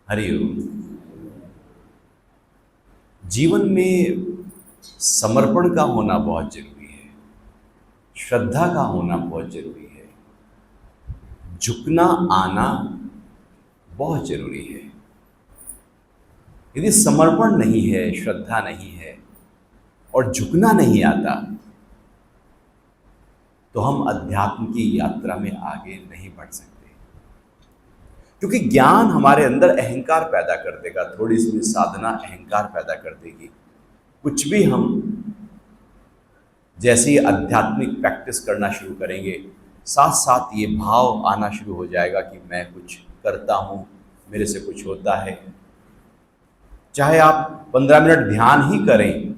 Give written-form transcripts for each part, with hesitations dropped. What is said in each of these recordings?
हरिओम। जीवन में समर्पण का होना बहुत जरूरी है, श्रद्धा का होना बहुत जरूरी है, झुकना आना बहुत जरूरी है। यदि समर्पण नहीं है, श्रद्धा नहीं है और झुकना नहीं आता तो हम अध्यात्म की यात्रा में आगे नहीं बढ़ सकते। क्योंकि ज्ञान हमारे अंदर अहंकार पैदा कर देगा, थोड़ी सी साधना अहंकार पैदा कर देगी। कुछ भी हम जैसे ही आध्यात्मिक प्रैक्टिस करना शुरू करेंगे, साथ साथ ये भाव आना शुरू हो जाएगा कि मैं कुछ करता हूँ, मेरे से कुछ होता है। चाहे आप 15 मिनट ध्यान ही करें,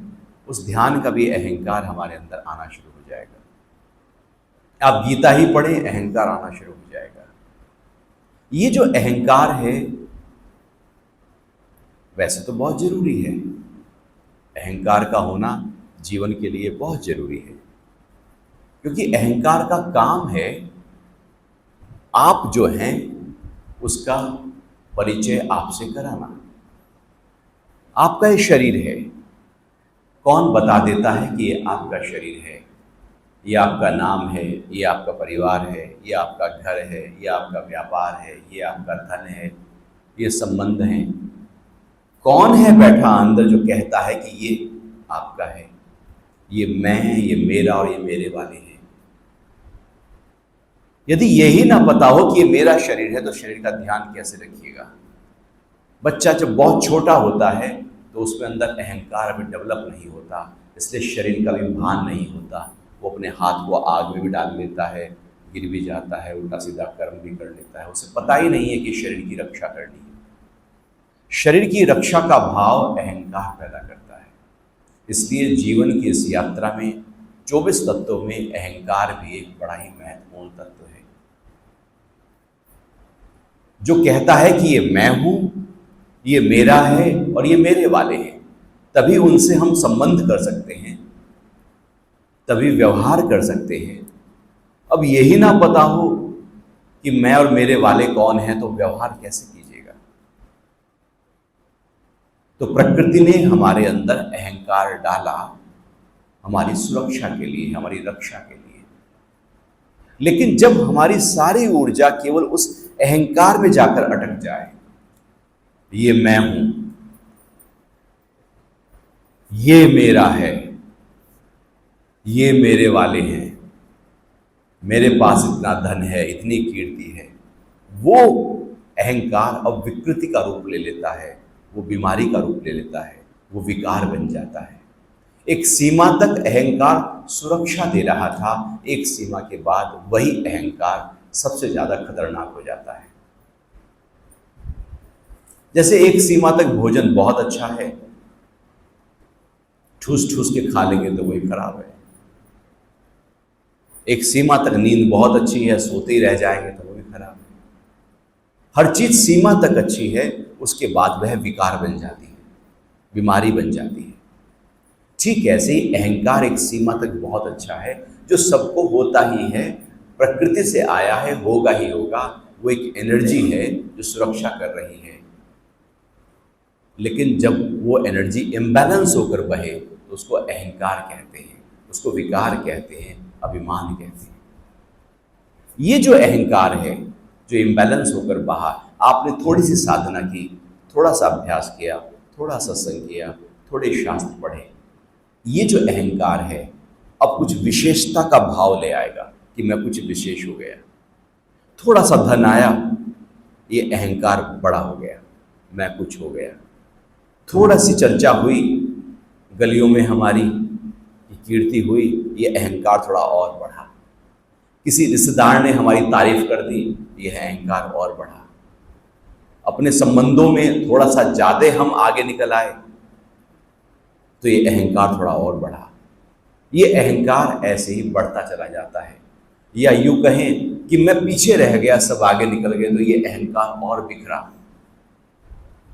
उस ध्यान का भी अहंकार हमारे अंदर आना शुरू हो जाएगा। आप गीता ही पढ़ें, अहंकार आना शुरू हो जाएगा। ये जो अहंकार है वैसे तो बहुत जरूरी है, अहंकार का होना जीवन के लिए बहुत जरूरी है। क्योंकि अहंकार का काम है आप जो हैं उसका परिचय आपसे कराना। आपका ये शरीर है, कौन बता देता है कि ये आपका शरीर है, ये आपका नाम है, ये आपका परिवार है, ये आपका घर है, ये आपका व्यापार है, ये आपका धन है, ये संबंध हैं। कौन है बैठा अंदर जो कहता है कि ये आपका है, ये मैं, ये मेरा और ये मेरे वाले हैं। यदि यही ना पता हो कि ये मेरा शरीर है तो शरीर का ध्यान कैसे रखिएगा। बच्चा जब बहुत छोटा होता है तो उसमें अंदर अहंकार अभी डेवलप नहीं होता, इसलिए शरीर का भी भान नहीं होता। वो अपने हाथ को आग में भी डाल लेता है, गिर भी जाता है, उल्टा सीधा कर्म भी कर लेता है। उसे पता ही नहीं है कि शरीर की रक्षा करनी है। शरीर की रक्षा का भाव अहंकार पैदा करता है। इसलिए जीवन की इस यात्रा में 24 तत्वों में अहंकार भी एक बड़ा ही महत्वपूर्ण तत्व है, जो कहता है कि ये मैं हूं, ये मेरा है और ये मेरे वाले हैं। तभी उनसे हम संबंध कर सकते हैं, तभी व्यवहार कर सकते हैं। अब यही ना पता हो कि मैं और मेरे वाले कौन हैं तो व्यवहार कैसे कीजिएगा। तो प्रकृति ने हमारे अंदर अहंकार डाला हमारी सुरक्षा के लिए, हमारी रक्षा के लिए। लेकिन जब हमारी सारी ऊर्जा केवल उस अहंकार में जाकर अटक जाए, ये मैं हूं, ये मेरा है, ये मेरे वाले हैं, मेरे पास इतना धन है, इतनी कीर्ति है, वो अहंकार अब विकृति का रूप ले लेता है, वो बीमारी का रूप ले लेता है, वो विकार बन जाता है। एक सीमा तक अहंकार सुरक्षा दे रहा था, एक सीमा के बाद वही अहंकार सबसे ज्यादा खतरनाक हो जाता है। जैसे एक सीमा तक भोजन बहुत अच्छा है, ठूस ठूस के खा लेंगे तो वही खराब है। एक सीमा तक नींद बहुत अच्छी है, सोते ही रह जाएंगे तो वही खराब है। हर चीज सीमा तक अच्छी है, उसके बाद वह विकार बन जाती है, बीमारी बन जाती है। ठीक ऐसे ही अहंकार एक सीमा तक बहुत अच्छा है, जो सबको होता ही है, प्रकृति से आया है, होगा ही होगा। वो एक एनर्जी है जो सुरक्षा कर रही है। लेकिन जब वो एनर्जी इम्बैलेंस होकर बहे तो उसको अहंकार कहते हैं, उसको विकार कहते हैं, अभिमान कहते हैं। ये जो अहंकार है जो इम्बैलेंस होकर बहा, आपने थोड़ी सी साधना की, थोड़ा सा अभ्यास किया, थोड़ा सत्संग किया, थोड़े शास्त्र पढ़े, ये जो अहंकार है अब कुछ विशेषता का भाव ले आएगा कि मैं कुछ विशेष हो गया। थोड़ा सा धन आया, ये अहंकार बड़ा हो गया, मैं कुछ हो गया। थोड़ा सी चर्चा हुई, गलियों में हमारी कीर्ति हुई, ये अहंकार थोड़ा और बढ़ा। किसी रिश्तेदार ने हमारी तारीफ कर दी, ये अहंकार और बढ़ा। अपने संबंधों में थोड़ा सा ज्यादा हम आगे निकल आए तो ये अहंकार थोड़ा और बढ़ा। ये अहंकार ऐसे ही बढ़ता चला जाता है। या यूं कहें कि मैं पीछे रह गया, सब आगे निकल गए, तो ये अहंकार और बिखरा।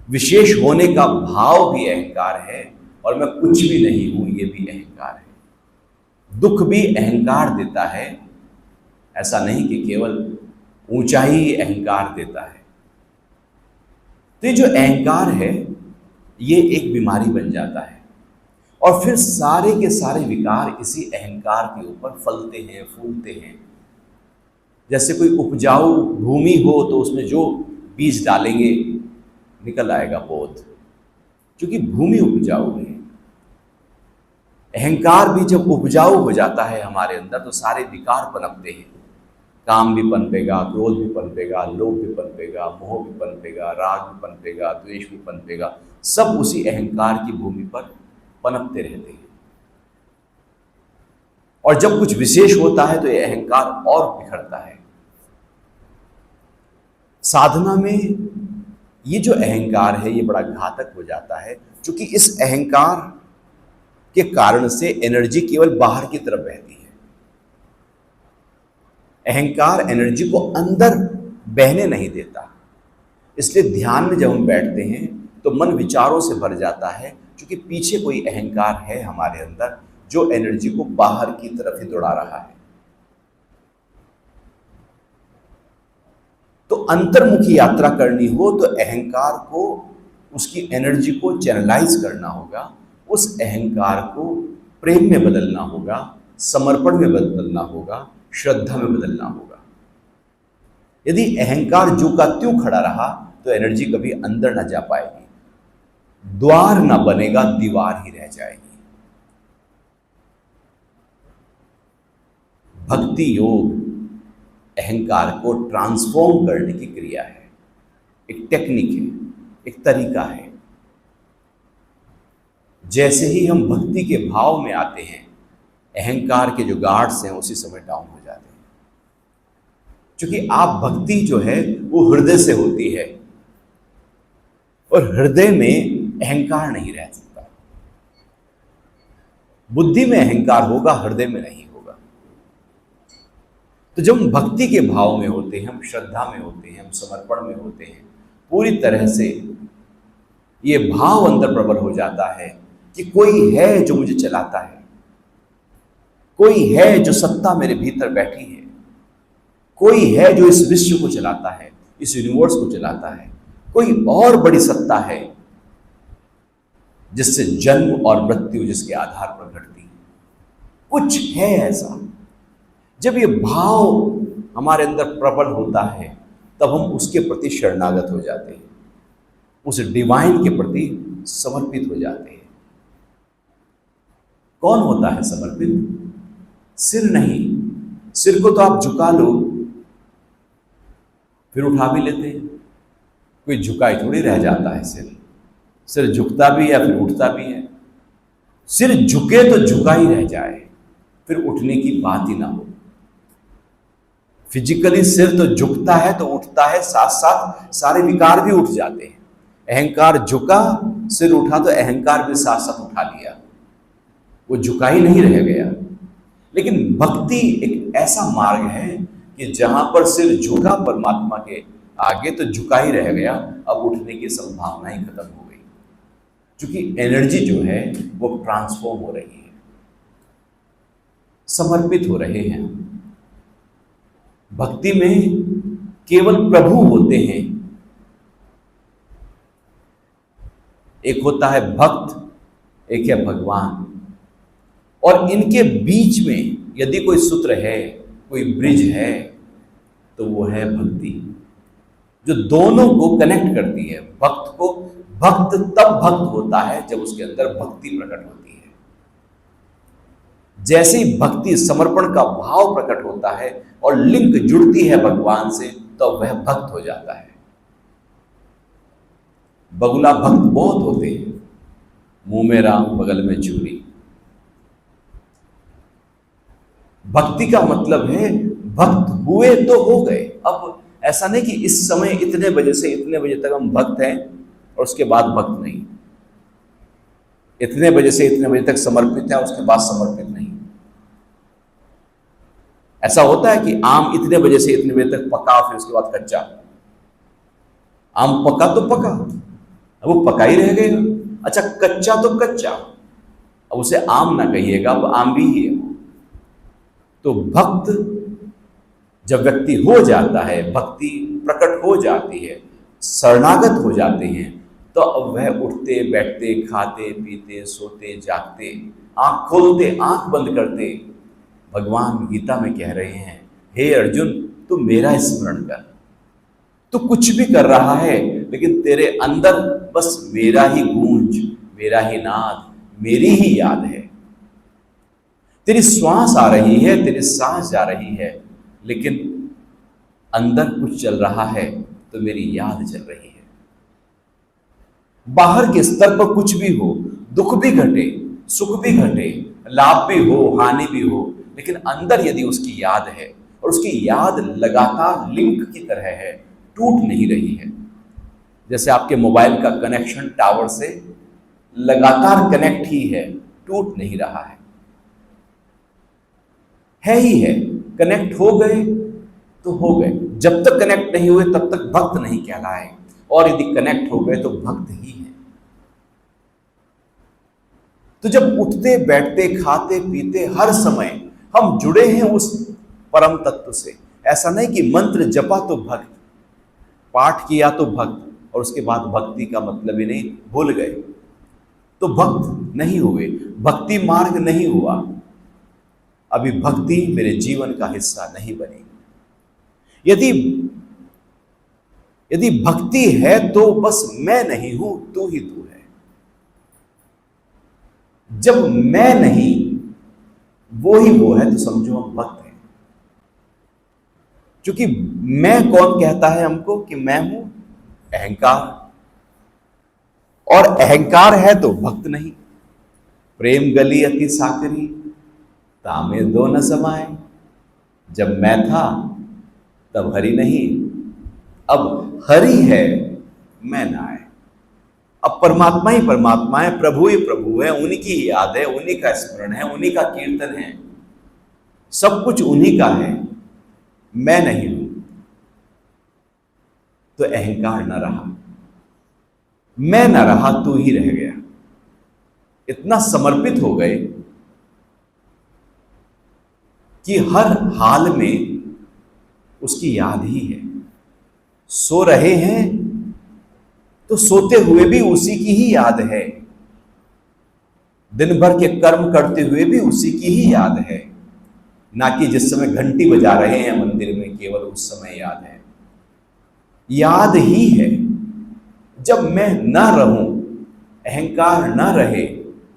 विशेष होने का भाव भी अहंकार है और मैं कुछ भी नहीं हूं, ये भी अहंकार है। दुख भी अहंकार देता है, ऐसा नहीं कि केवल ऊंचाई अहंकार देता है। तो ये जो अहंकार है ये एक बीमारी बन जाता है और फिर सारे के सारे विकार इसी अहंकार के ऊपर फलते हैं, फूलते हैं। जैसे कोई उपजाऊ भूमि हो तो उसमें जो बीज डालेंगे निकल आएगा पौध, क्योंकि भूमि उपजाऊ है। अहंकार भी जब उपजाऊ हो जाता है हमारे अंदर तो सारे विकार पनपते हैं। काम भी पनपेगा, क्रोध भी पनपेगा, लोभ भी पनपेगा, मोह भी पनपेगा, राग भी पनपेगा, द्वेष भी पनपेगा। सब उसी अहंकार की भूमि पर पनपते रहते हैं। और जब कुछ विशेष होता है तो यह अहंकार और बिखरता है। साधना में ये जो अहंकार है ये बड़ा घातक हो जाता है, क्योंकि इस अहंकार के कारण से एनर्जी केवल बाहर की तरफ बहती है। अहंकार एनर्जी को अंदर बहने नहीं देता। इसलिए ध्यान में जब हम बैठते हैं तो मन विचारों से भर जाता है, क्योंकि पीछे कोई अहंकार है हमारे अंदर जो एनर्जी को बाहर की तरफ ही दौड़ा रहा है। तो अंतर्मुखी यात्रा करनी हो तो अहंकार को, उसकी एनर्जी को चैनलाइज करना होगा। उस अहंकार को प्रेम में बदलना होगा, समर्पण में बदलना होगा, श्रद्धा में बदलना होगा। यदि अहंकार जो का त्यों खड़ा रहा तो एनर्जी कभी अंदर ना जा पाएगी, द्वार ना बनेगा, दीवार ही रह जाएगी। भक्ति योग अहंकार को ट्रांसफॉर्म करने की क्रिया है, एक टेक्निक है, एक तरीका है। जैसे ही हम भक्ति के भाव में आते हैं अहंकार के जो गार्ड्स हैं उसी समय डाउन हो जाते हैं, क्योंकि आप भक्ति जो है वो हृदय से होती है और हृदय में अहंकार नहीं रह सकता। बुद्धि में अहंकार होगा, हृदय में नहीं होगा। तो जब हम भक्ति के भाव में होते हैं, हम श्रद्धा में होते हैं, हम समर्पण में होते हैं, पूरी तरह से ये भाव अंदर प्रबल हो जाता है कि कोई है जो मुझे चलाता है, कोई है जो सत्ता मेरे भीतर बैठी है, कोई है जो इस विश्व को चलाता है, इस यूनिवर्स को चलाता है, कोई और बड़ी सत्ता है जिससे जन्म और मृत्यु जिसके आधार पर घटती है। कुछ है ऐसा। जब ये भाव हमारे अंदर प्रबल होता है तब हम उसके प्रति शरणागत हो जाते हैं, उस डिवाइन के प्रति समर्पित हो जाते हैं। कौन होता है समर्पित? सिर नहीं। सिर को तो आप झुका लो फिर उठा भी लेते हैं, कोई झुकाई थोड़ी रह जाता है। सिर झुकता भी है फिर उठता भी है। सिर झुके तो झुका ही रह जाए, फिर उठने की बात ही ना हो। फिजिकली सिर तो झुकता है तो उठता है, साथ साथ सारे विकार भी उठ जाते हैं। अहंकार झुका, सिर उठा तो अहंकार भी साथ साथ उठा लिया, वो झुका ही नहीं रह गया। लेकिन भक्ति एक ऐसा मार्ग है कि जहां पर सिर झुका परमात्मा के आगे तो झुका ही रह गया, अब उठने की संभावना ही खत्म हो गई, क्योंकि एनर्जी जो है वो ट्रांसफॉर्म हो रही है, समर्पित हो रहे हैं। भक्ति में केवल प्रभु होते हैं। एक होता है भक्त, एक है भगवान, और इनके बीच में यदि कोई सूत्र है, कोई ब्रिज है तो वो है भक्ति, जो दोनों को कनेक्ट करती है। भक्त को, भक्त तब भक्त होता है जब उसके अंदर भक्ति प्रकट होती है। जैसे ही भक्ति समर्पण का भाव प्रकट होता है और लिंक जुड़ती है भगवान से, तो वह भक्त हो जाता है। बगुला भक्त बहुत होते हैं, मुंह में राम बगल में चूड़ी। भक्ति का मतलब है भक्त हुए तो हो गए। अब ऐसा नहीं कि इस समय इतने बजे से इतने बजे तक हम भक्त हैं और उसके बाद भक्त नहीं, इतने बजे से इतने बजे तक समर्पित है उसके बाद समर्पित नहीं। ऐसा होता है कि आम इतने बजे से इतने बजे तक पका फिर उसके बाद कच्चा। आम पका तो पका, अब वो पका ही रह गएगा। अच्छा, कच्चा तो कच्चा, अब उसे आम ना कहिएगा, अब आम भी ही है। तो भक्त जब व्यक्ति हो जाता है, भक्ति प्रकट हो जाती है, शरणागत हो जाते हैं, तो अब वह उठते बैठते खाते पीते सोते जागते, आंख खोलते आंख बंद करते, भगवान गीता में कह रहे हैं, हे अर्जुन तू मेरा स्मरण कर। तू कुछ भी कर रहा है लेकिन तेरे अंदर बस मेरा ही गूंज, मेरा ही नाद, मेरी ही याद है। तेरी श्वास आ रही है, तेरी सांस जा रही है, लेकिन अंदर कुछ चल रहा है तो मेरी याद चल रही है। बाहर के स्तर पर कुछ भी हो, दुख भी घटे सुख भी घटे, लाभ भी हो हानि भी हो, लेकिन अंदर यदि उसकी याद है और उसकी याद लगातार लिंक की तरह है, टूट नहीं रही है। जैसे आपके मोबाइल का कनेक्शन टावर से लगातार कनेक्ट ही है, टूट नहीं रहा है ही है। कनेक्ट हो गए तो हो गए, जब तक कनेक्ट नहीं हुए तब तक भक्त नहीं कहलाए, और यदि कनेक्ट हो गए तो भक्त ही है। तो जब उठते बैठते खाते पीते हर समय हम जुड़े हैं उस परम तत्व से। ऐसा नहीं कि मंत्र जपा तो भक्त, पाठ किया तो भक्त, और उसके बाद भक्ति का मतलब ही नहीं, भूल गए तो भक्त नहीं हुए, भक्ति मार्ग नहीं हुआ, अभी भक्ति मेरे जीवन का हिस्सा नहीं बनी। यदि यदि भक्ति है तो बस मैं नहीं हूं, तू ही तू है। जब मैं नहीं वो ही वो है तो समझो हम भक्त हैं। क्योंकि मैं कौन कहता है हमको कि मैं हूं? अहंकार। और अहंकार है तो भक्त नहीं। प्रेम गली अति साकरी, तामे दो न समाए। जब मैं था तब हरि नहीं, अब हरि है मैं ना आए। अब परमात्मा ही परमात्मा है, प्रभु ही प्रभु है, उन्हीं की याद है, उन्हीं का स्मरण है, उन्हीं का कीर्तन है, सब कुछ उन्हीं का है, मैं नहीं हूं। तो अहंकार न रहा, मैं न रहा, तू ही रह गया। इतना समर्पित हो गए कि हर हाल में उसकी याद ही है। सो रहे हैं तो सोते हुए भी उसी की ही याद है, दिन भर के कर्म करते हुए भी उसी की ही याद है, ना कि जिस समय घंटी बजा रहे हैं मंदिर में केवल उस समय याद है। याद ही है। जब मैं ना रहूं, अहंकार ना रहे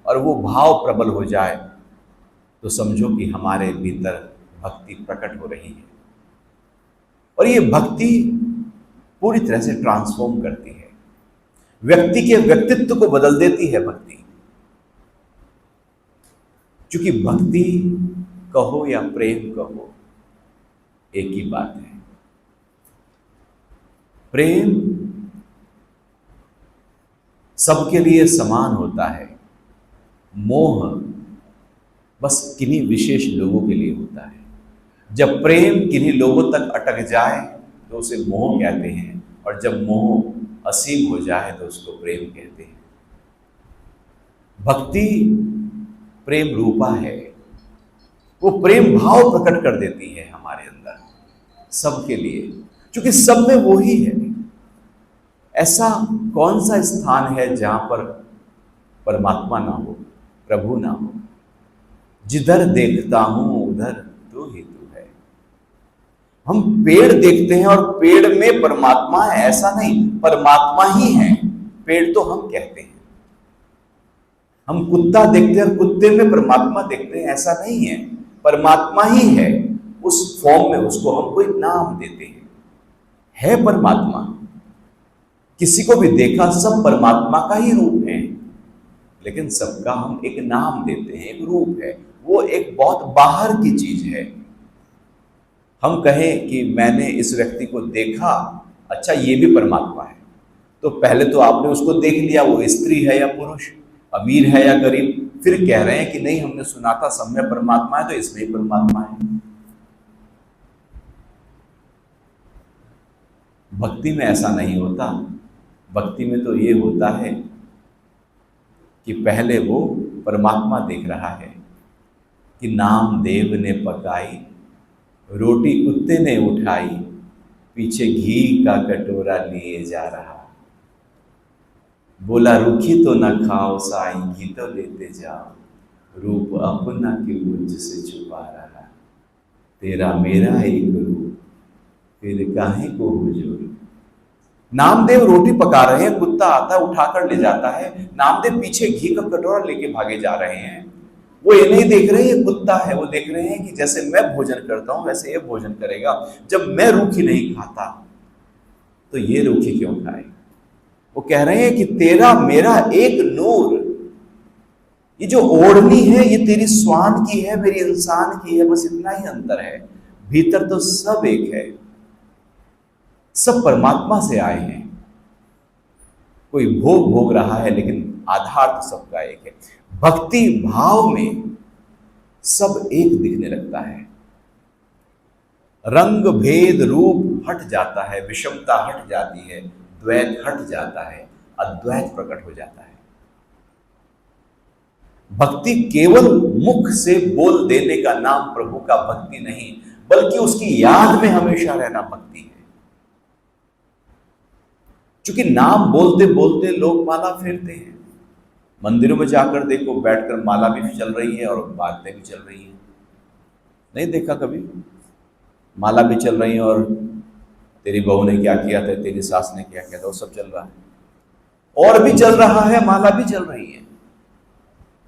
और वो भाव प्रबल हो जाए, तो समझो कि हमारे भीतर भक्ति प्रकट हो रही है। और ये भक्ति पूरी तरह से ट्रांसफॉर्म करती है, व्यक्ति के व्यक्तित्व को बदल देती है भक्ति। क्योंकि भक्ति कहो या प्रेम कहो, एक ही बात है। प्रेम सबके लिए समान होता है, मोह बस किन्हीं विशेष लोगों के लिए होता है। जब प्रेम किन्हीं लोगों तक अटक जाए तो उसे मोह कहते हैं, और जब मोह असीम हो जाए तो उसको प्रेम कहते हैं। भक्ति प्रेम रूपा है, वो प्रेम भाव प्रकट कर देती है हमारे अंदर सबके लिए, क्योंकि सब में वो ही है। ऐसा कौन सा स्थान है जहां पर परमात्मा ना हो, प्रभु ना हो? जिधर देखता हूं उधर तू ही तू है। हम पेड़ देखते हैं और पेड़ में परमात्मा है, ऐसा नहीं, परमात्मा ही है, पेड़ तो हम कहते हैं। हम कुत्ता देखते हैं और कुत्ते में परमात्मा देखते हैं, ऐसा नहीं है, परमात्मा ही है उस फॉर्म में, उसको हम कोई नाम देते हैं। है परमात्मा, किसी को भी देखा सब परमात्मा का ही रूप है, लेकिन सबका हम एक नाम देते हैं, एक रूप है, वो एक बहुत बाहर की चीज है। हम कहें कि मैंने इस व्यक्ति को देखा, अच्छा ये भी परमात्मा है, तो पहले तो आपने उसको देख लिया, वो स्त्री है या पुरुष, अमीर है या गरीब, फिर कह रहे हैं कि नहीं हमने सुना था सब में परमात्मा है तो इसमें ही परमात्मा है। भक्ति में ऐसा नहीं होता। भक्ति में तो ये होता है कि पहले वो परमात्मा देख रहा है कि नाम देव ने पकाई, रोटी कुत्ते ने उठाई, पीछे घी का कटोरा लिए जा रहा। बोला रूखी तो न खाओ साई, घी तो लेते जाओ, रूप अपना के मुझसे छुपा रहा। तेरा मेरा एक रूप, फिर काहे को हुजूर। नामदेव रोटी पका रहे हैं, कुत्ता आता है उठाकर ले जाता है। नामदेव पीछे घी का कटोरा लेके भागे जा रहे हैं। वो ये नहीं देख रहे ये कुत्ता है, वो देख रहे हैं कि जैसे मैं भोजन करता हूं वैसे ये भोजन करेगा। जब मैं रूखी नहीं खाता तो ये रूखी क्यों खाए। वो कह रहे हैं कि तेरा मेरा एक नूर, ये जो ओढ़नी है ये तेरी स्वान की है, मेरी इंसान की है, बस इतना ही अंतर है। भीतर तो सब एक है, सब परमात्मा से आए हैं। कोई भोग भोग रहा है लेकिन आधार तो सबका एक है। भक्ति भाव में सब एक दिखने लगता है। रंग भेद रूप हट जाता है, विषमता हट जाती है, द्वैत हट जाता है, अद्वैत प्रकट हो जाता है। भक्ति केवल मुख से बोल देने का नाम प्रभु का भक्ति नहीं, बल्कि उसकी याद में हमेशा रहना भक्ति है। क्योंकि नाम बोलते बोलते लोग माला फेरते हैं। मंदिरों में जाकर देखो, बैठकर माला भी चल रही है और बातें भी चल रही हैं। नहीं देखा कभी? माला भी चल रही है और तेरी बहू ने क्या किया था, तेरी सास ने क्या किया था, वो सब चल रहा है। और भी चल रहा है, माला भी चल रही है,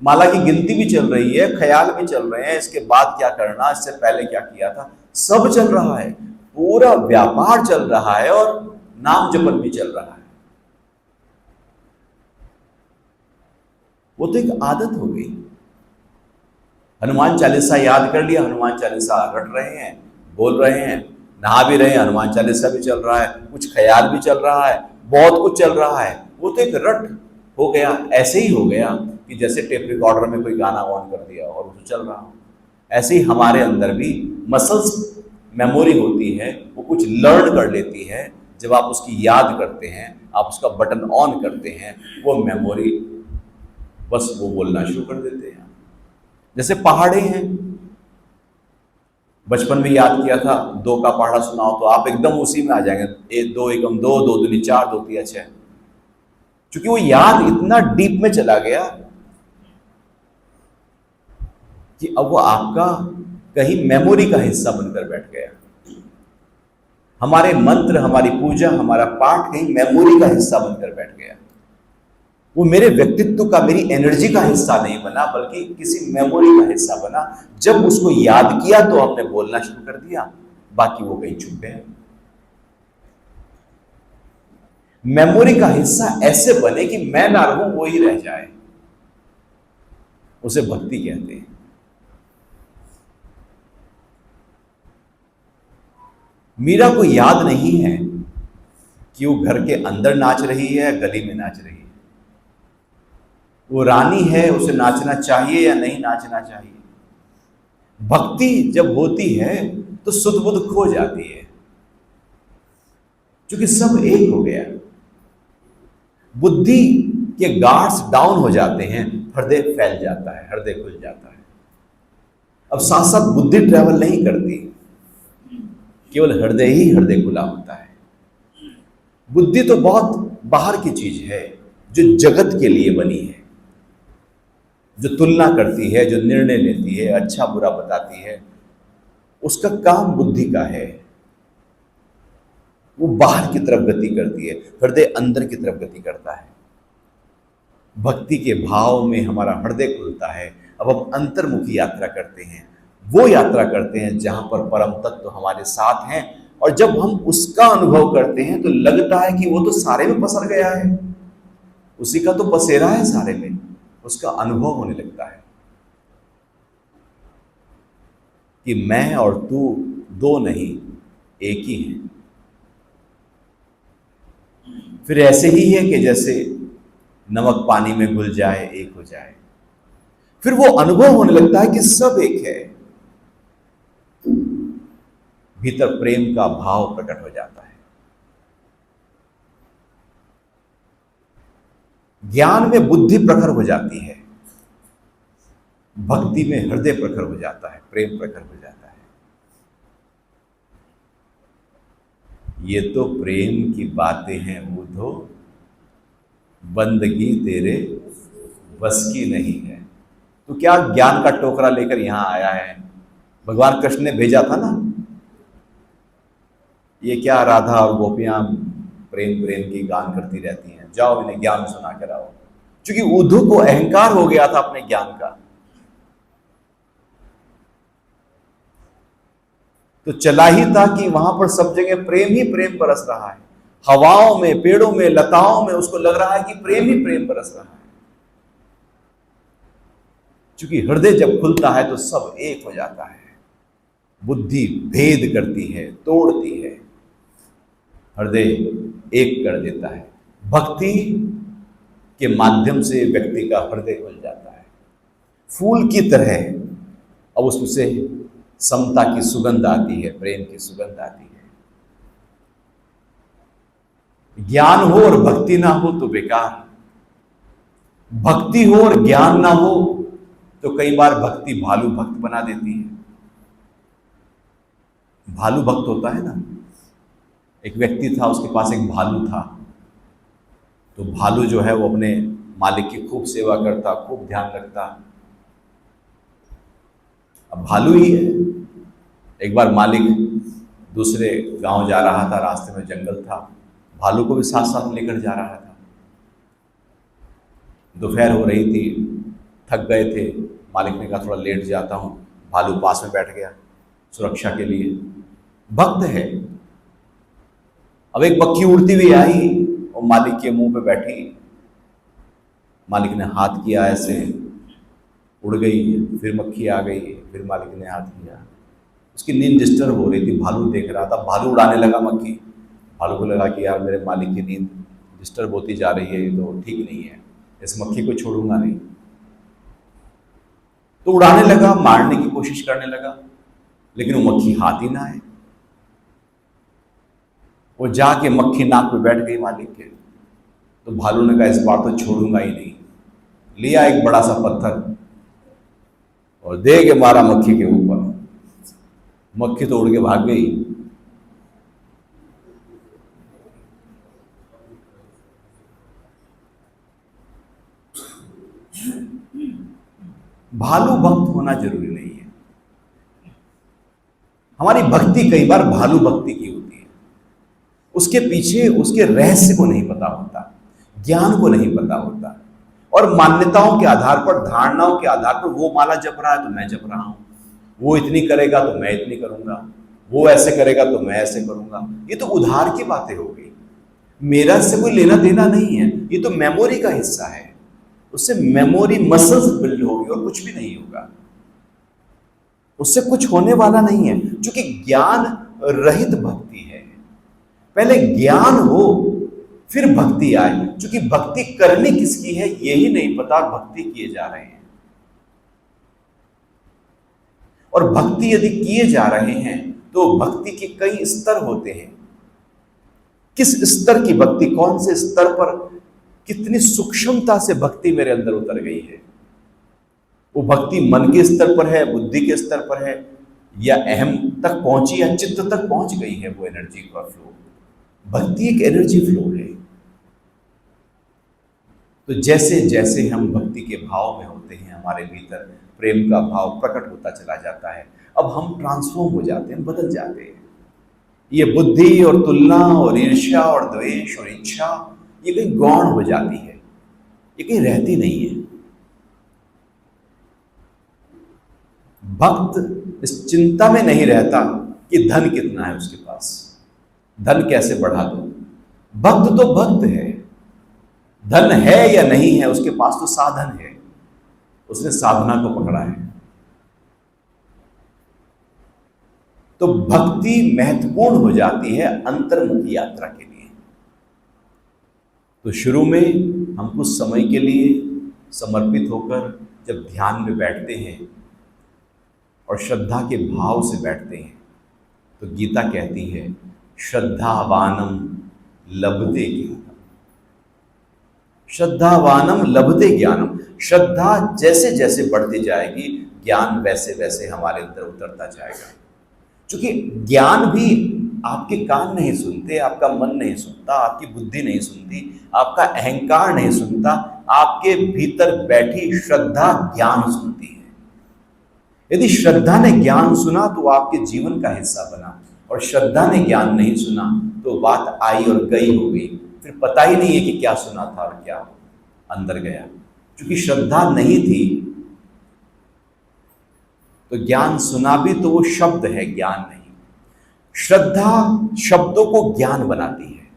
माला की गिनती भी चल रही है, ख्याल भी चल रहे हैं, इसके बाद क्या करना, इससे पहले क्या किया था, सब चल रहा है। पूरा व्यापार चल रहा है और नाम जपन भी चल रहा है। वो तो एक आदत हो गई। हनुमान चालीसा याद कर लिया, हनुमान चालीसा रट रहे हैं, बोल रहे हैं, नहा भी रहे हैं, हनुमान चालीसा भी चल रहा है, कुछ ख्याल भी चल रहा है, बहुत कुछ चल रहा है। वो तो एक रट हो गया, ऐसे ही हो गया कि जैसे टेप रिकॉर्डर में कोई गाना ऑन कर दिया और वो चल रहा हो। ऐसे ही हमारे अंदर भी मसल्स मेमोरी होती है, वो कुछ लर्न कर लेती है। जब आप उसकी याद करते हैं, आप उसका बटन ऑन करते हैं, वो मेमोरी बस वो बोलना शुरू कर देते हैं। जैसे पहाड़े हैं, बचपन में याद किया था, 2 का पहाड़ा सुनाओ तो आप एकदम उसी में आ जाएंगे। 2 एकम 2, 2 दूनी 4, 2 तिया 6। क्योंकि वो याद इतना डीप में चला गया कि अब वो आपका कहीं मेमोरी का हिस्सा बनकर बैठ गया। हमारे मंत्र, हमारी पूजा, हमारा पाठ कहीं मेमोरी का हिस्सा बनकर बैठ गया। वो मेरे व्यक्तित्व का, मेरी एनर्जी का हिस्सा नहीं बना, बल्कि किसी मेमोरी का हिस्सा बना। जब उसको याद किया तो आपने बोलना शुरू कर दिया, बाकी वो कहीं छुप गया। मेमोरी का हिस्सा ऐसे बने कि मैं ना रहूं, वो ही रह जाए, उसे भक्ति कहते हैं। मीरा को याद नहीं है कि वो घर के अंदर नाच रही है, गली में नाच रही है। वो रानी है, उसे नाचना चाहिए या नहीं नाचना चाहिए। भक्ति जब होती है तो सुध बुध खो जाती है, क्योंकि सब एक हो गया। बुद्धि के गार्ड्स डाउन हो जाते हैं, हृदय फैल जाता है, हृदय खुल जाता है। अब साथ साथ बुद्धि ट्रैवल नहीं करती, केवल हृदय ही हृदय खुला होता है। बुद्धि तो बहुत बाहर की चीज है, जो जगत के लिए बनी है, जो तुलना करती है, जो निर्णय लेती है, अच्छा बुरा बताती है, उसका काम बुद्धि का है। वो बाहर की तरफ गति करती है, हृदय अंदर की तरफ गति करता है। भक्ति के भाव में हमारा हृदय खुलता है। अब हम अंतर्मुखी यात्रा करते हैं, वो यात्रा करते हैं जहां पर परम तत्व हमारे साथ हैं। और जब हम उसका अनुभव करते हैं तो लगता है कि वो तो सारे में पसर गया है, उसी का तो पसेरा है सारे में, उसका अनुभव होने लगता है कि मैं और तू दो नहीं, एक ही हैं। फिर ऐसे ही है कि जैसे नमक पानी में घुल जाए, एक हो जाए। फिर वो अनुभव होने लगता है कि सब एक है। भीतर प्रेम का भाव प्रकट हो जाता है। ज्ञान में बुद्धि प्रखर हो जाती है, भक्ति में हृदय प्रखर हो जाता है, प्रेम प्रखर हो जाता है। ये तो प्रेम की बातें हैं बुद्धो, बंदगी तेरे बस की नहीं है। तो क्या ज्ञान का टोकरा लेकर यहां आया है? भगवान कृष्ण ने भेजा था ना, ये क्या राधा और गोपियां प्रेम प्रेम की गान करती रहती हैं, जाओ इन्हें ज्ञान सुना कर आओ। क्योंकि उद्धव को अहंकार हो गया था अपने ज्ञान का। तो चला ही था कि वहां पर सब जगह प्रेम ही प्रेम बरस रहा है, हवाओं में, पेड़ों में, लताओं में उसको लग रहा है कि प्रेम ही प्रेम बरस रहा है। क्योंकि हृदय जब खुलता है तो सब एक हो जाता है, बुद्धि भेद करती है, तोड़ती है, हृदय एक कर देता है। भक्ति के माध्यम से व्यक्ति का हृदय खुल जाता है, फूल की तरह। अब उसमें से समता की सुगंध आती है, प्रेम की सुगंध आती है। ज्ञान हो और भक्ति ना हो तो बेकार, भक्ति हो और ज्ञान ना हो तो कई बार भक्ति भालू भक्त बना देती है। भालू भक्त होता है ना, एक व्यक्ति था, उसके पास एक भालू था। तो भालू जो है वो अपने मालिक की खूब सेवा करता, खूब ध्यान रखता। अब भालू ही है। एक बार मालिक दूसरे गांव जा रहा था, रास्ते में जंगल था, भालू को भी साथ साथ लेकर जा रहा था। दोपहर हो रही थी, थक गए थे, मालिक ने कहा थोड़ा लेट जाता हूं। भालू पास में बैठ गया सुरक्षा के लिए, भक्त है। अब एक मक्खी उड़ती हुई आई और मालिक के मुंह पे बैठी। मालिक ने हाथ किया, ऐसे उड़ गई, फिर मक्खी आ गई, फिर मालिक ने हाथ किया। उसकी नींद डिस्टर्ब हो रही थी, भालू देख रहा था, भालू उड़ाने लगा मक्खी। भालू को लगा कि यार मेरे मालिक की नींद डिस्टर्ब होती जा रही है, ये तो ठीक नहीं है, इस मक्खी को छोड़ूंगा नहीं। तो उड़ाने लगा, मारने की कोशिश करने लगा, लेकिन वो मक्खी हाथ ही ना आए। वो जाके मक्खी नाक पे बैठ गई मालिक के। तो भालू ने कहा इस बार तो छोड़ूंगा ही नहीं। लिया एक बड़ा सा पत्थर और दे के मारा मक्खी के ऊपर। मक्खी तो उड़ के भाग गई। भालू भक्त होना जरूरी नहीं है। हमारी भक्ति कई बार भालू भक्ति की होती है, उसके पीछे उसके रहस्य को नहीं पता होता, ज्ञान को नहीं पता होता, और मान्यताओं के आधार पर, धारणाओं के आधार पर वो माला जप रहा है तो मैं जप रहा हूं, वो इतनी करेगा तो मैं इतनी करूंगा, वो ऐसे करेगा तो मैं ऐसे करूंगा। ये तो उधार की बातें हो गई, मेरा इससे कोई लेना देना नहीं है। ये तो मेमोरी का हिस्सा है, उससे मेमोरी मसल्स बिल्ड होगी और कुछ भी नहीं होगा, उससे कुछ होने वाला नहीं है। क्योंकि ज्ञान रहित भक्ति है। पहले ज्ञान हो फिर भक्ति आए। क्योंकि भक्ति करनी किसकी है यही नहीं पता, भक्ति किए जा रहे हैं। और भक्ति यदि किए जा रहे हैं तो भक्ति के कई स्तर होते हैं। किस स्तर की भक्ति, कौन से स्तर पर, कितनी सूक्ष्मता से भक्ति मेरे अंदर उतर गई है। वो भक्ति मन के स्तर पर है, बुद्धि के स्तर पर है, या अहम तक पहुंची, या चित्त तक पहुंच गई है वो एनर्जी का फ्लो। भक्ति एक एनर्जी फ्लो है। तो जैसे जैसे हम भक्ति के भाव में होते हैं, हमारे भीतर प्रेम का भाव प्रकट होता चला जाता है। अब हम ट्रांसफॉर्म हो जाते हैं, बदल जाते हैं। ये बुद्धि और तुलना और ईर्ष्या और द्वेष और इच्छा, ये कहीं गौण हो जाती है, ये कहीं रहती नहीं है। भक्त इस चिंता में नहीं रहता कि धन कितना है उसके पास, धन कैसे बढ़ा दो। भक्त तो भक्त है, धन है या नहीं है उसके पास तो साधन है, उसने साधना को पकड़ा है। तो भक्ति महत्वपूर्ण हो जाती है अंतर्मुखी यात्रा के लिए। तो शुरू में हम कुछ समय के लिए समर्पित होकर जब ध्यान में बैठते हैं और श्रद्धा के भाव से बैठते हैं, तो गीता कहती है श्रद्धावानम लभते ज्ञानम। श्रद्धावानम लभते ज्ञानम। श्रद्धा जैसे जैसे बढ़ती जाएगी, ज्ञान वैसे वैसे हमारे अंदर उतरता जाएगा। क्योंकि ज्ञान भी आपके कान नहीं सुनते, आपका मन नहीं सुनता, आपकी बुद्धि नहीं सुनती, आपका अहंकार नहीं सुनता, आपके भीतर बैठी श्रद्धा ज्ञान सुनती है। यदि श्रद्धा ने ज्ञान सुना तो आपके जीवन का हिस्सा बना, और श्रद्धा ने ज्ञान नहीं सुना तो बात आई और गई हो गई, फिर पता ही नहीं है कि क्या सुना था और क्या अंदर गया। क्योंकि श्रद्धा नहीं थी तो ज्ञान सुना भी तो वो शब्द है, ज्ञान नहीं। श्रद्धा शब्दों को ज्ञान बनाती है।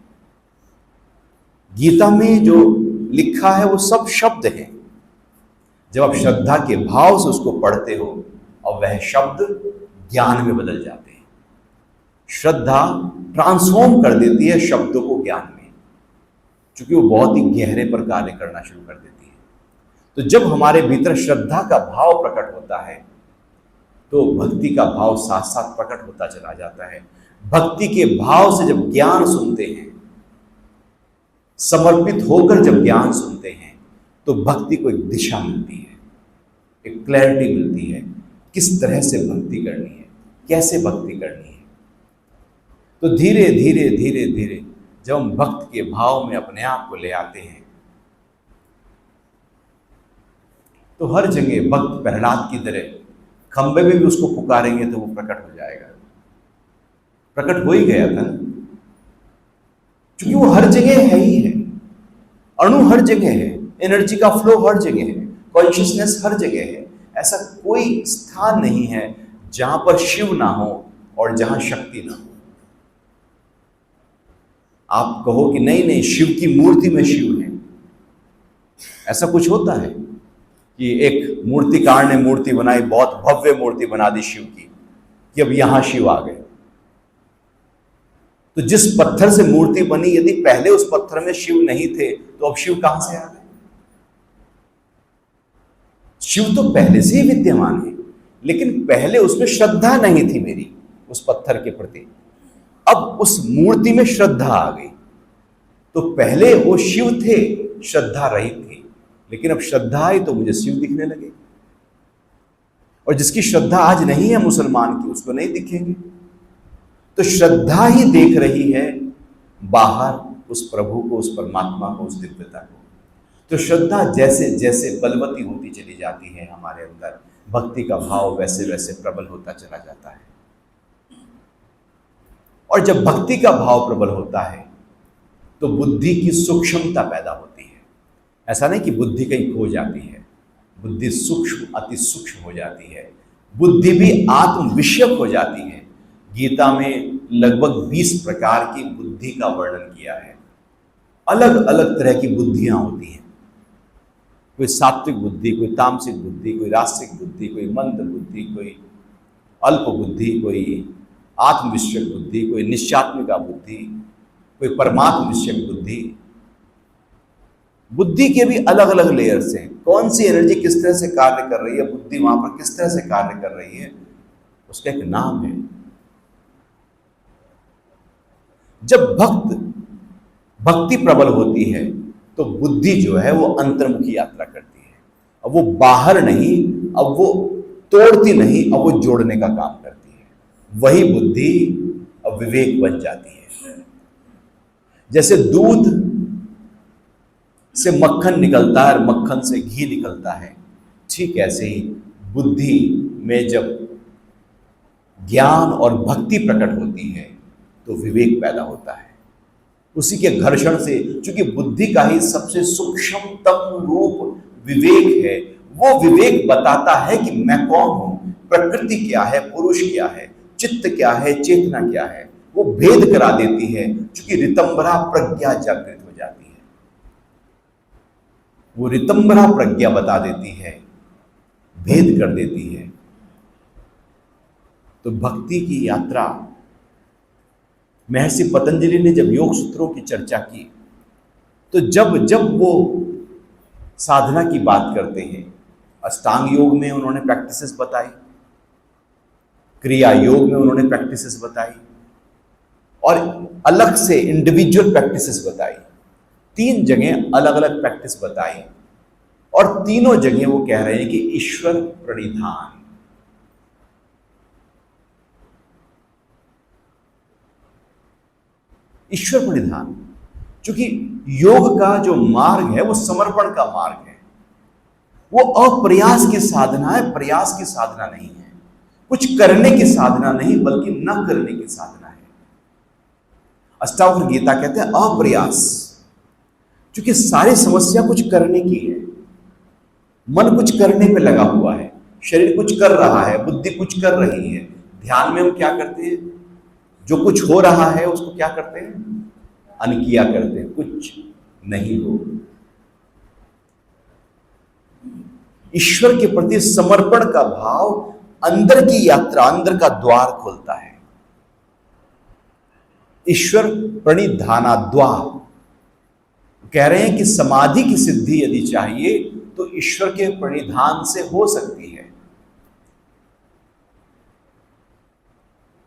गीता में जो लिखा है वो सब शब्द हैं। जब आप श्रद्धा के भाव से उसको पढ़ते हो और वह शब्द ज्ञान में बदल जाते हैं। श्रद्धा ट्रांसफॉर्म कर देती है शब्दों को ज्ञान में, क्योंकि वो बहुत ही गहरे पर कार्य करना शुरू कर देती है। तो जब हमारे भीतर श्रद्धा का भाव प्रकट होता है तो भक्ति का भाव साथ साथ प्रकट होता चला जाता है। भक्ति के भाव से जब ज्ञान सुनते हैं, समर्पित होकर जब ज्ञान सुनते हैं, तो भक्ति को एक दिशा मिलती है, एक क्लैरिटी मिलती है, किस तरह से भक्ति करनी है, कैसे भक्ति करनी है। तो धीरे धीरे धीरे धीरे जब हम भक्त के भाव में अपने आप को ले आते हैं तो हर जगह भक्त प्रहलाद की तरह खंबे में भी उसको पुकारेंगे तो वो प्रकट हो जाएगा। प्रकट हो ही गया था ना, क्योंकि वो हर जगह है ही है। अणु हर जगह है, एनर्जी का फ्लो हर जगह है, कॉन्शियसनेस हर जगह है। ऐसा कोई स्थान नहीं है जहां पर शिव ना हो और जहां शक्ति ना हो। आप कहो कि नहीं नहीं शिव की मूर्ति में शिव है, ऐसा कुछ होता है कि एक मूर्तिकार ने मूर्ति बनाई, बहुत भव्य मूर्ति बना दी शिव की, कि अब यहां शिव आ गए। तो जिस पत्थर से मूर्ति बनी, यदि पहले उस पत्थर में शिव नहीं थे तो अब शिव कहां से आ गए? शिव तो पहले से ही विद्यमान है, लेकिन पहले उसमें श्रद्धा नहीं थी मेरी उस पत्थर के प्रति। अब उस मूर्ति में श्रद्धा आ गई। तो पहले वो शिव थे, श्रद्धा रहित थी, लेकिन अब श्रद्धा आई तो मुझे शिव दिखने लगे। और जिसकी श्रद्धा आज नहीं है मुसलमान की, उसको नहीं दिखेंगे। तो श्रद्धा ही देख रही है बाहर उस प्रभु को, उस परमात्मा को, उस दिव्यता को। तो श्रद्धा जैसे जैसे बलवती होती चली जाती है हमारे अंदर, भक्ति का भाव वैसे वैसे प्रबल होता चला जाता है। और जब भक्ति का भाव प्रबल होता है तो बुद्धि की सूक्ष्मता पैदा होती है। ऐसा नहीं कि बुद्धि कहीं खो जाती है, बुद्धि सूक्ष्म, अति सूक्ष्म हो जाती है। बुद्धि भी आत्म विषयक हो जाती है। गीता में लगभग 20 प्रकार की बुद्धि का वर्णन किया है। अलग अलग तरह की बुद्धियां होती हैं। कोई सात्विक बुद्धि, कोई तामसिक बुद्धि, कोई रासिक बुद्धि, कोई मंद बुद्धि, कोई अल्प बुद्धि, कोई आत्म विषयक बुद्धि, कोई निश्चात्मिका बुद्धि, कोई परमात्म विषयक बुद्धि। बुद्धि के भी अलग अलग लेयर्स हैं। कौन सी एनर्जी किस तरह से कार्य कर रही है, बुद्धि वहां पर किस तरह से कार्य कर रही है, उसका एक नाम है। जब भक्ति प्रबल होती है तो बुद्धि जो है वो अंतर्मुखी यात्रा करती है। अब वो बाहर नहीं, अब वो तोड़ती नहीं, अब वो जोड़ने का काम करती है। वही बुद्धि अब विवेक बन जाती है। जैसे दूध से मक्खन निकलता है और मक्खन से घी निकलता है, ठीक ऐसे ही बुद्धि में जब ज्ञान और भक्ति प्रकट होती है तो विवेक पैदा होता है। उसी के घर्षण से, चूंकि बुद्धि का ही सबसे सूक्ष्मतम रूप विवेक है, वो विवेक बताता है कि मैं कौन हूं, प्रकृति क्या है, पुरुष क्या है, चित्त क्या है, चेतना क्या है। वो भेद करा देती है, चूंकि ऋतंभरा प्रज्ञा जागृत हो जाती है। वो ऋतंभरा प्रज्ञा बता देती है, भेद कर देती है। तो भक्ति की यात्रा, महर्षि पतंजलि ने जब योग सूत्रों की चर्चा की तो जब वो साधना की बात करते हैं, अष्टांग योग में उन्होंने प्रैक्टिसेस बताई, क्रिया योग में उन्होंने प्रैक्टिसेस बताई, और अलग से इंडिविजुअल प्रैक्टिसेस बताई। 3 जगह अलग अलग प्रैक्टिस बताई, और तीनों जगह वो कह रहे हैं कि ईश्वर प्रणिधान। ईश्वर परिधान। क्योंकि योग का जो मार्ग है वो समर्पण का मार्ग है, वो अप्रयास की साधना है, प्रयास की साधना नहीं है, कुछ करने की साधना नहीं बल्कि न करने की साधना है। अष्टावक्र गीता कहते हैं अप्रयास, क्योंकि सारी समस्या कुछ करने की है। मन कुछ करने पे लगा हुआ है, शरीर कुछ कर रहा है, बुद्धि कुछ कर रही है। ध्यान में हम क्या करते हैं, जो कुछ हो रहा है उसको क्या करते हैं, अनकिया करते हैं, कुछ नहीं हो। ईश्वर के प्रति समर्पण का भाव अंदर की यात्रा, अंदर का द्वार खोलता है। ईश्वर प्रणिधाना द्वार कह रहे हैं कि समाधि की सिद्धि यदि चाहिए तो ईश्वर के प्रणिधान से हो सकती है।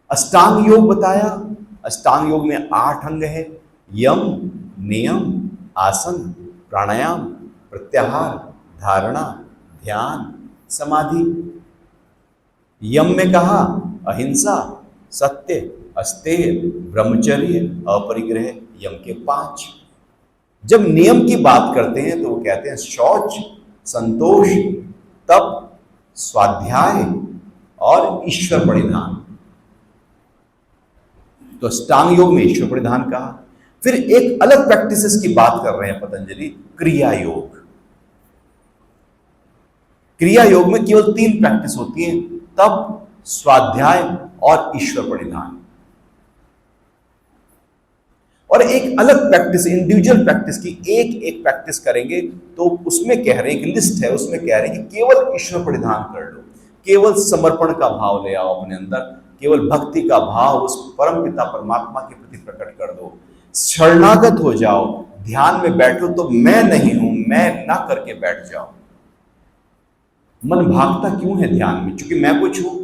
अष्टांग योग बताया, अष्टांग योग में 8 अंग है, यम, नियम, आसन, प्राणायाम, प्रत्याहार, धारणा, ध्यान, समाधि। यम में कहा अहिंसा, सत्य, अस्तेय, ब्रह्मचर्य, अपरिग्रह, यम के 5। जब नियम की बात करते हैं तो वो कहते हैं शौच, संतोष, तप, स्वाध्याय और ईश्वर परिधान। तो अष्टांग योग में ईश्वर परिधान कहा। फिर एक अलग प्रैक्टिसेस की बात कर रहे हैं पतंजलि, क्रिया योग। क्रिया योग में केवल 3 प्रैक्टिस होती हैं, तप, स्वाध्याय और ईश्वर परिधान। और एक अलग प्रैक्टिस, इंडिविजुअल प्रैक्टिस की एक प्रैक्टिस करेंगे तो उसमें कह रहे हैं, एक लिस्ट है, उसमें कह रहे हैं कि केवल ईश्वर परिधान कर लो, केवल समर्पण का भाव ले आओ अपने अंदर, केवल भक्ति का भाव उस परम पिता परमात्मा के प्रति प्रकट कर दो, शरणागत हो जाओ, ध्यान में बैठो तो मैं नहीं हूं, मैं ना करके बैठ जाओ। मन भागता क्यों है ध्यान में? क्योंकि मैं कुछ हूं,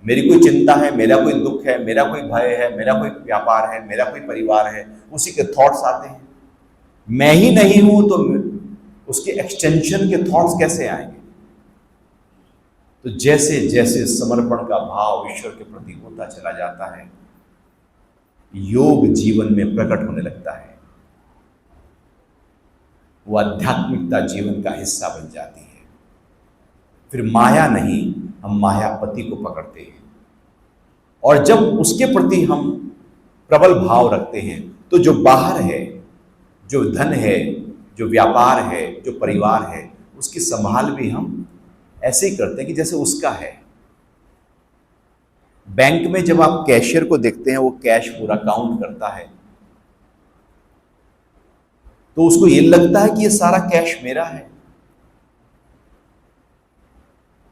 मेरी कोई चिंता है, मेरा कोई दुख है, मेरा कोई भय है, मेरा कोई व्यापार है, मेरा कोई परिवार है, उसी के थॉट्स आते हैं। मैं ही नहीं हूं तो उसके एक्सटेंशन के थॉट्स कैसे आएंगे? तो जैसे जैसे समर्पण का भाव ईश्वर के प्रति होता चला जाता है, योग जीवन में प्रकट होने लगता है, वो आध्यात्मिकता जीवन का हिस्सा बन जाती है। फिर माया नहीं, हम मायापति को पकड़ते हैं, और जब उसके प्रति हम प्रबल भाव रखते हैं तो जो बाहर है, जो धन है, जो व्यापार है, जो परिवार है, उसकी संभाल भी हम ऐसे ही करते हैं कि जैसे उसका है। बैंक में जब आप कैशियर को देखते हैं, वो कैश पूरा काउंट करता है, तो उसको ये लगता है कि ये सारा कैश मेरा है।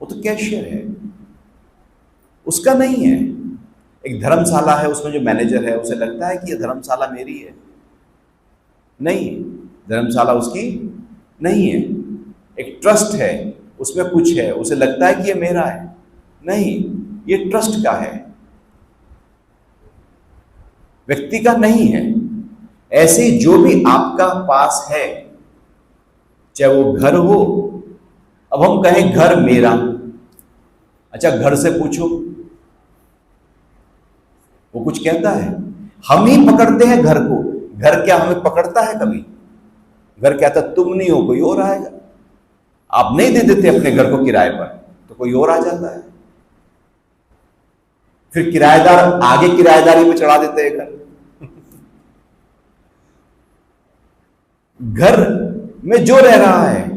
वो तो कैशियर है, उसका नहीं है। एक धर्मशाला है, उसमें जो मैनेजर है उसे लगता है कि ये धर्मशाला मेरी है। नहीं, धर्मशाला उसकी नहीं है। एक ट्रस्ट है, उसमें कुछ है, उसे लगता है कि ये मेरा है। नहीं, ये ट्रस्ट का है, व्यक्ति का नहीं है। ऐसे जो भी आपका पास है, चाहे वो घर हो, अब हम कहें घर मेरा, अच्छा घर से पूछो, वो कुछ कहता है? हम ही पकड़ते हैं घर को। घर क्या हमें पकड़ता है कभी? घर कहता तुम नहीं हो, कोई और आएगा। आप नहीं दे देते अपने घर को किराए पर तो कोई और आ जाता है, फिर किराएदार आगे किराएदारी में चढ़ा देते हैं घर। घर में जो रह रहा है,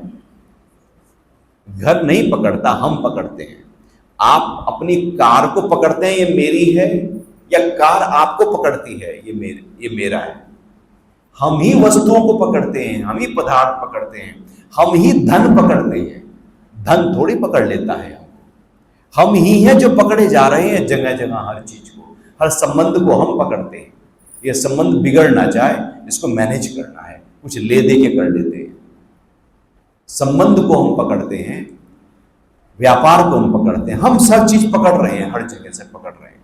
घर नहीं पकड़ता, हम पकड़ते हैं। आप अपनी कार को पकड़ते हैं, ये मेरी है, या कार आपको पकड़ती है, ये मेरा है। हम ही वस्तुओं को पकड़ते हैं, हम ही पदार्थ पकड़ते हैं, हम ही धन पकड़ते हैं। धन थोड़ी पकड़ लेता है, हम ही हैं जो पकड़े जा रहे हैं जगह जगह, हर चीज को, हर संबंध को हम पकड़ते हैं। ये संबंध बिगड़ ना जाए, इसको मैनेज करना है, कुछ ले दे के कर लेते हैं। संबंध को हम पकड़ते हैं, व्यापार को हम पकड़ते हैं, हम सब चीज पकड़ रहे हैं, हर जगह से पकड़ रहे हैं।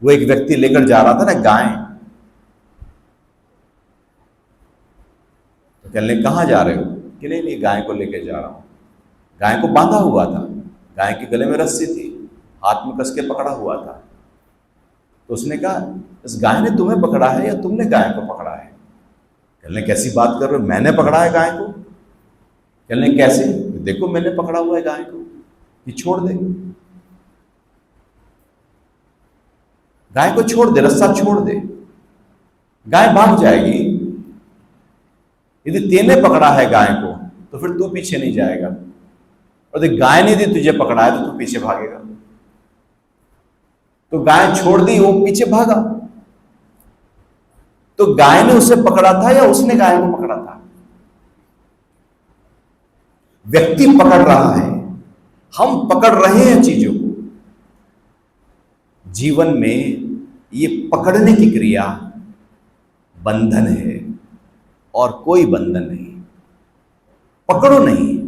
वो एक व्यक्ति लेकर जा रहा था ना गाय, तो कहने कहाँ जा रहे हो? कि नहीं गाय को लेकर जा रहा हूं। गाय को बांधा हुआ था, गाय के गले में रस्सी थी, हाथ में कस के पकड़ा हुआ था। तो उसने कहा, इस गाय ने तुम्हें पकड़ा है या तुमने गाय को पकड़ा है? कहने, कैसी बात कर रहे हो, मैंने पकड़ा है गाय को। कहने, कैसे? देखो मैंने पकड़ा हुआ है गाय को, ये छोड़ दे, गाय को छोड़ दे, रस्सा छोड़ दे, गाय भाग जाएगी। यदि तेने पकड़ा है गाय को तो फिर तू पीछे नहीं जाएगा, और यदि गाय ने यदि तुझे पकड़ा है तो तू पीछे भागेगा। तो गाय छोड़ दी, वो पीछे भागा। तो गाय ने उसे पकड़ा था या उसने गाय को पकड़ा था? व्यक्ति पकड़ रहा है, हम पकड़ रहे हैं चीजों को। जीवन में ये पकड़ने की क्रिया बंधन है और कोई बंधन नहीं। पकड़ो नहीं,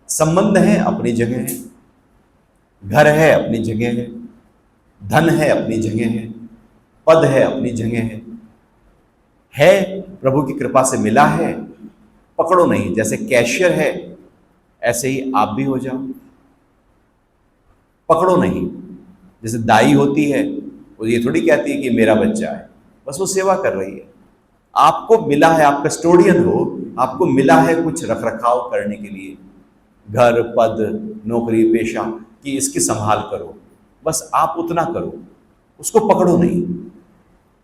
संबंध है अपनी जगह है, घर है अपनी जगह है, धन है अपनी जगह है, पद है अपनी जगह है प्रभु की कृपा से मिला है। पकड़ो नहीं, जैसे कैशियर है ऐसे ही आप भी हो जाओ। पकड़ो नहीं, जैसे दाई होती है वो ये थोड़ी कहती है कि मेरा बच्चा है, बस वो सेवा कर रही है। आपको मिला है, आप कस्टोडियन हो, आपको मिला है कुछ रख रखाव करने के लिए, घर, पद, नौकरी, पेशा, कि इसकी संभाल करो, बस आप उतना करो, उसको पकड़ो नहीं।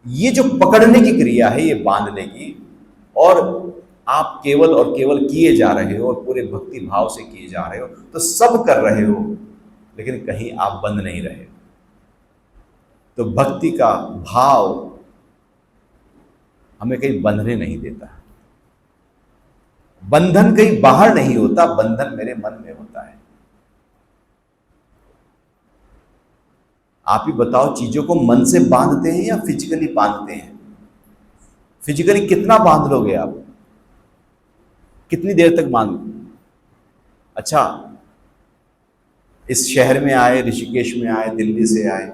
ये जो पकड़ने की क्रिया है, ये बांधने की, और आप केवल और केवल किए जा रहे हो और पूरे भक्ति भाव से किए जा रहे हो, तो सब कर रहे हो लेकिन कहीं आप बंध नहीं रहे। तो भक्ति का भाव हमें कहीं बंधने नहीं देता। बंधन कहीं बाहर नहीं होता, बंधन मेरे मन में होता है। आप ही बताओ, चीजों को मन से बांधते हैं या फिजिकली बांधते हैं? फिजिकली कितना बांध लोगे आप? कितनी देर तक बांध? अच्छा, इस शहर में आए, ऋषिकेश में आए, दिल्ली से आए,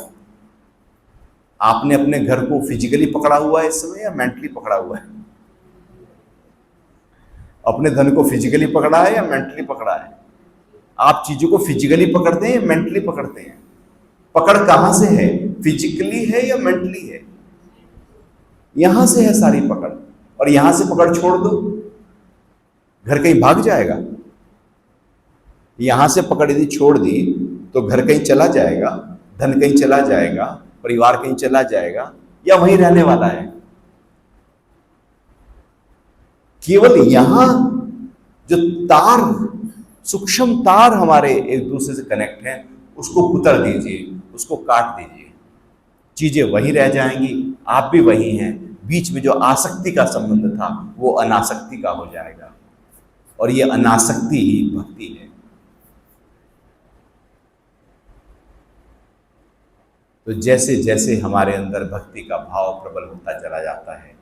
आपने अपने घर को फिजिकली पकड़ा हुआ है इस समय या मेंटली पकड़ा हुआ है? अपने धन को फिजिकली पकड़ा है या मेंटली पकड़ा है? आप चीजों को फिजिकली पकड़ते हैं या मेंटली पकड़ते हैं? पकड़ कहां से है, फिजिकली है या मेंटली है? यहां से है सारी पकड़, और यहां से पकड़ छोड़ दो, घर कहीं भाग जाएगा। यहां से पकड़ यदि छोड़ दी तो घर कहीं चला जाएगा, धन कहीं चला जाएगा, परिवार कहीं चला जाएगा, या वहीं रहने वाला है? केवल यहां जो तार, सूक्ष्म तार हमारे एक दूसरे से कनेक्ट हैं, उसको कुतर दीजिए, उसको काट दीजिए, चीजें वहीं रह जाएंगी, आप भी वही हैं। बीच में जो आसक्ति का संबंध था वो अनासक्ति का हो जाएगा, और ये अनासक्ति ही भक्ति है। तो जैसे जैसे हमारे अंदर भक्ति का भाव प्रबल होता चला जाता है,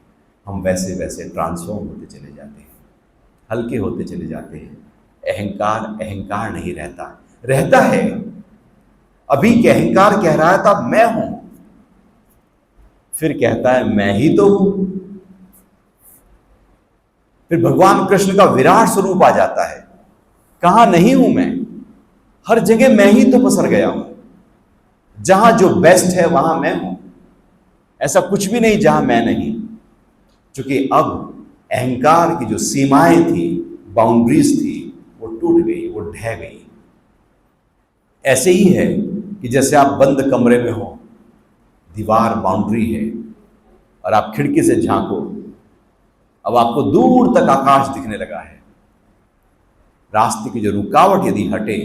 हम वैसे वैसे ट्रांसफॉर्म होते चले जाते हैं, हल्के होते चले जाते हैं। अहंकार नहीं रहता है। अभी के अहंकार कह रहा था मैं हूं, फिर कहता है मैं ही तो हूं। फिर भगवान कृष्ण का विराट स्वरूप आ जाता है, कहां नहीं हूं मैं, हर जगह मैं ही तो पसर गया हूं। जहां जो बेस्ट है वहां मैं हूं, ऐसा कुछ भी नहीं जहां मैं नहीं। क्योंकि अब अहंकार की जो सीमाएं थी, बाउंड्रीज थी, वो टूट गई, वो ढह गई। ऐसे ही है कि जैसे आप बंद कमरे में हो, दीवार बाउंड्री है, और आप खिड़की से झांको, अब आपको दूर तक आकाश दिखने लगा है। रास्ते की जो रुकावट यदि हटे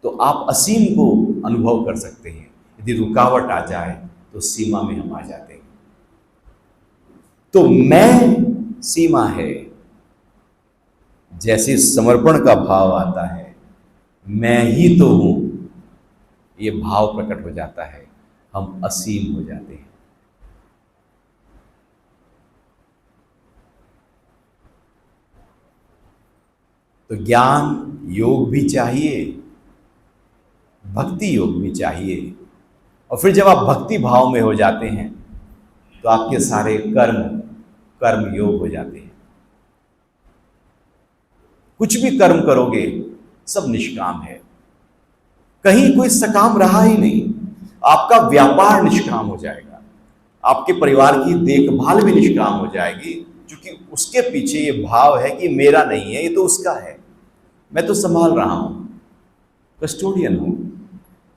तो आप असीम को अनुभव कर सकते हैं। यदि रुकावट आ जाए तो सीमा में हम आ जाते हैं। तो मैं सीमा है, जैसे समर्पण का भाव आता है, मैं ही तो हूं, ये भाव प्रकट हो जाता है, हम असीम हो जाते हैं। तो ज्ञान योग भी चाहिए, भक्ति योग भी चाहिए, और फिर जब आप भक्ति भाव में हो जाते हैं तो आपके सारे कर्म योग हो जाते हैं। कुछ भी कर्म करोगे सब निष्काम है, कहीं कोई सकाम रहा ही नहीं। आपका व्यापार निष्काम हो जाएगा, आपके परिवार की देखभाल भी निष्काम हो जाएगी, क्योंकि उसके पीछे ये भाव है कि मेरा नहीं है, ये तो उसका है, मैं तो संभाल रहा हूं, कस्टोडियन हूं।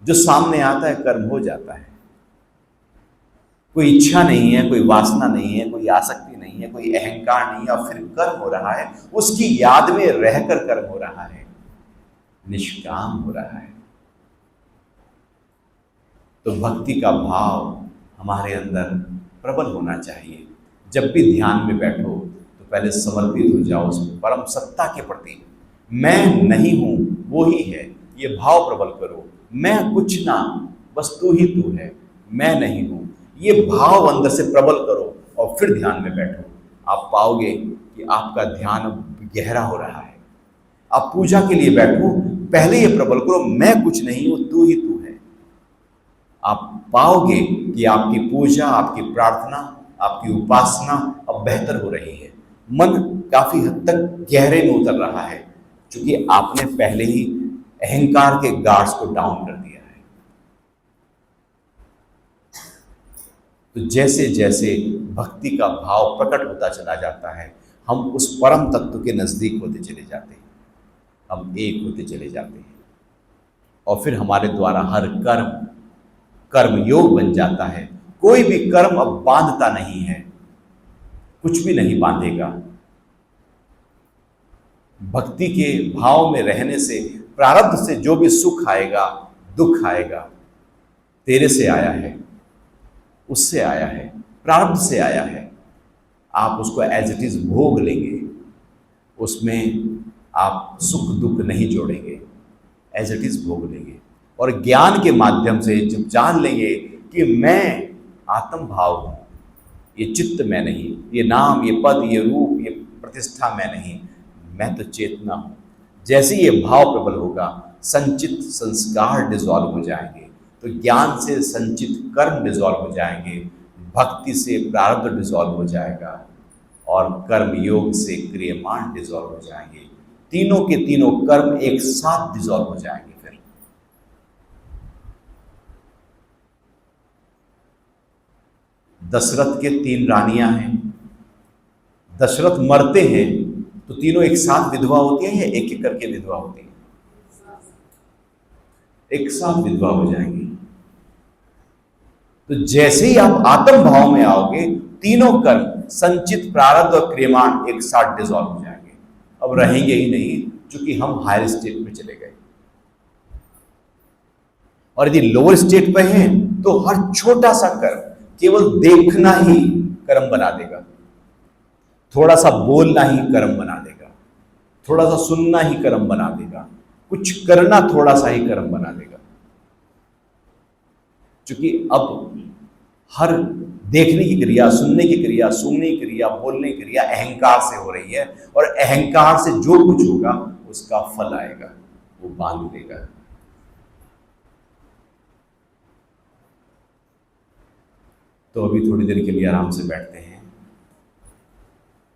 जो सामने आता है कर्म हो जाता है। कोई इच्छा नहीं है, कोई वासना नहीं है, कोई आसक्ति नहीं है, कोई अहंकार नहीं है, और फिर कर्म हो रहा है, उसकी याद में रहकर कर्म हो रहा है, निष्काम हो रहा है। तो भक्ति का भाव हमारे अंदर प्रबल होना चाहिए। जब भी ध्यान में बैठो तो पहले समर्पित हो जाओ उस परम सत्ता के प्रति। मैं नहीं हूं, वो ही है, ये भाव प्रबल करो। मैं कुछ ना, बस तू ही तू है, मैं नहीं हूं, ये भाव अंदर से प्रबल करो और फिर ध्यान में बैठो। आप पाओगे कि आपका ध्यान गहरा हो रहा है। आप पूजा के लिए बैठो, पहले ये प्रबल करो, मैं कुछ नहीं हूं, तू ही तू है। आप पाओगे कि आपकी पूजा, आपकी प्रार्थना, आपकी उपासना अब बेहतर हो रही है। मन काफी हद तक गहरे में उतर रहा है, क्योंकि आपने पहले ही अहंकार के गार्ड्स को डाउन कर दिया है। तो जैसे जैसे भक्ति का भाव प्रकट होता चला जाता है, हम उस परम तत्व के नजदीक होते चले जाते हैं, हम एक होते चले जाते हैं, और फिर हमारे द्वारा हर कर्म योग बन जाता है। कोई भी कर्म अब बांधता नहीं है, कुछ भी नहीं बांधेगा। भक्ति के भाव में रहने से, प्रारब्ध से जो भी सुख आएगा, दुख आएगा, तेरे से आया है, उससे आया है, प्रारब्ध से आया है। आप उसको एज इट इज भोग लेंगे, उसमें आप सुख दुख नहीं जोड़ेंगे, एज इट इज भोग लेंगे। और ज्ञान के माध्यम से जब जान लेंगे कि मैं आत्म भाव हूं, ये चित्त मैं नहीं, ये नाम, ये पद, ये रूप, ये प्रतिष्ठा मैं नहीं, मैं तो चेतना हूं। जैसे ये भाव प्रबल होगा, संचित संस्कार डिजॉल्व हो जाएंगे। तो ज्ञान से संचित कर्म डिजॉल्व हो जाएंगे, भक्ति से प्रारब्ध डिजॉल्व हो जाएगा, और कर्म योग से क्रियमाण डिजॉल्व हो जाएंगे। तीनों के तीनों कर्म एक साथ डिजॉल्व हो जाएंगे। फिर दशरथ के 3 रानियां हैं। दशरथ मरते हैं तो तीनों एक साथ विधवा होती है या एक एक करके विधवा होती है? एक साथ विधवा हो जाएंगी। तो जैसे ही आप आत्म भाव में आओगे, तीनों कर्म संचित, प्रारब्ध और क्रियमाण एक साथ डिजॉल्व हो जाएंगे, अब रहेंगे ही नहीं, क्योंकि हम हायर स्टेट में चले गए। और यदि लोअर स्टेट पे हैं तो हर छोटा सा कर्म केवल देखना ही कर्म बना देगा, थोड़ा सा बोलना ही कर्म बना देगा, थोड़ा सा सुनना ही कर्म बना देगा, कुछ करना थोड़ा सा ही कर्म बना देगा। क्योंकि अब हर देखने की क्रिया, सुनने की क्रिया, सूंघने की क्रिया, बोलने की क्रिया अहंकार से हो रही है, और अहंकार से जो कुछ होगा उसका फल आएगा, वो बांध देगा। तो अभी थोड़ी देर के लिए आराम से बैठते हैं।